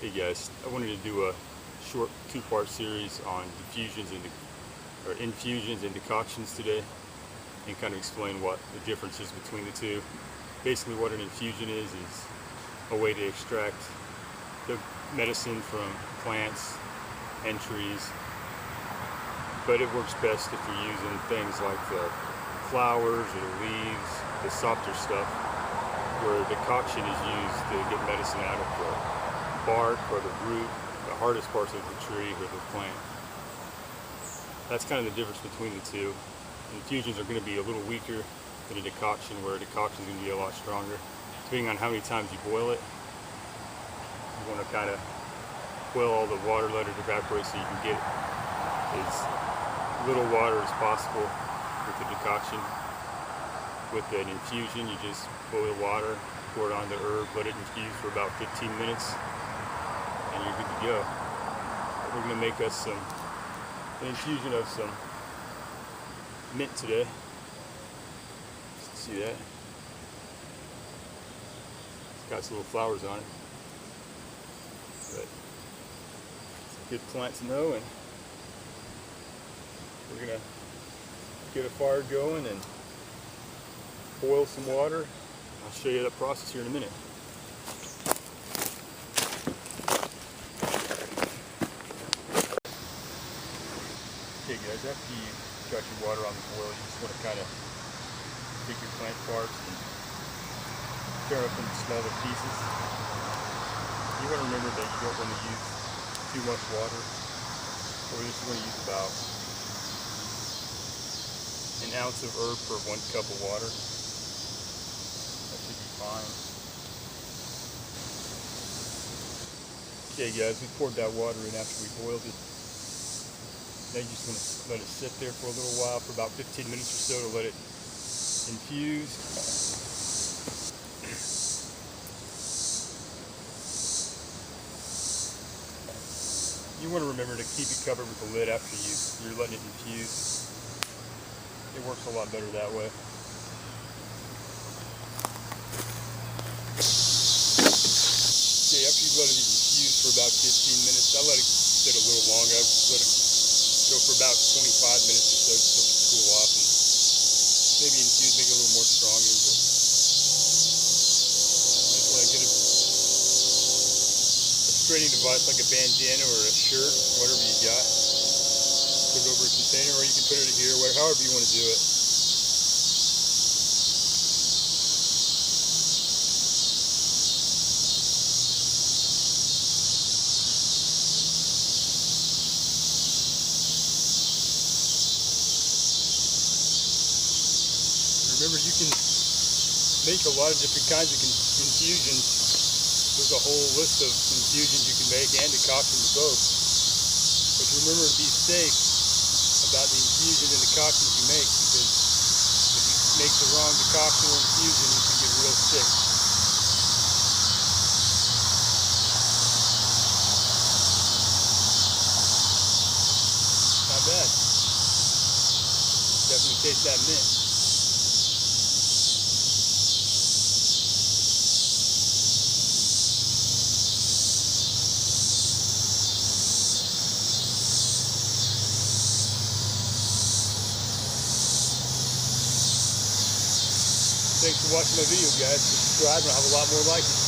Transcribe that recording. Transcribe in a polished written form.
Hey guys, I wanted to do a short two-part series on infusions and decoctions today, and kind of explain what the difference is between the two. Basically, what an infusion is a way to extract the medicine from plants and trees, but it works best if you're using things like the flowers or the leaves, the softer stuff, where a decoction is used to get medicine out of the bark or the root, the hardest parts of the tree or the plant. That's kind of the difference between the two. Infusions are going to be a little weaker than a decoction, where a decoction is going to be a lot stronger. Depending on how many times you boil it, you want to kind of boil all the water, let it evaporate so you can get as little water as possible with the decoction. With an infusion, you just boil water, pour it on the herb, let it infuse for about 15 minutes, and you're good to go. We're going to make us an infusion of some mint today. See that? It's got some little flowers on it. But it's a good plant to know, and we're going to get a fire going and boil some water. I'll show you that process here in a minute. Okay guys, after you got your water on the boil, you just want to kind of take your plant parts and tear up into smaller pieces. You want to remember that you don't want to use too much water. So we're just going to use about an ounce of herb per 1 cup of water. That should be fine. Okay guys, we poured that water in after we boiled it. Now you're just going to let it sit there for a little while, for about 15 minutes or so, to let it infuse. You want to remember to keep it covered with the lid after you're letting it infuse. It works a lot better that way. Okay, after you let it infuse for about 15 minutes, I let it sit a little longer. I let it go for about 25 minutes or so, just so it can cool off and maybe infuse, make it a little more stronger. But just want to get a straining device like a bandana or a shirt, whatever you got. Put it over a container, or you can put it here, however you want to do it. Remember, you can make a lot of different kinds of infusions. There's a whole list of infusions you can make, and decoctions both. But remember to be safe about the infusion and decoctions you make, because if you make the wrong decoction or infusion, you can get real sick. Not bad. Definitely taste that mint. Thanks for watching my video, guys. Subscribe and I'll have a lot more like it.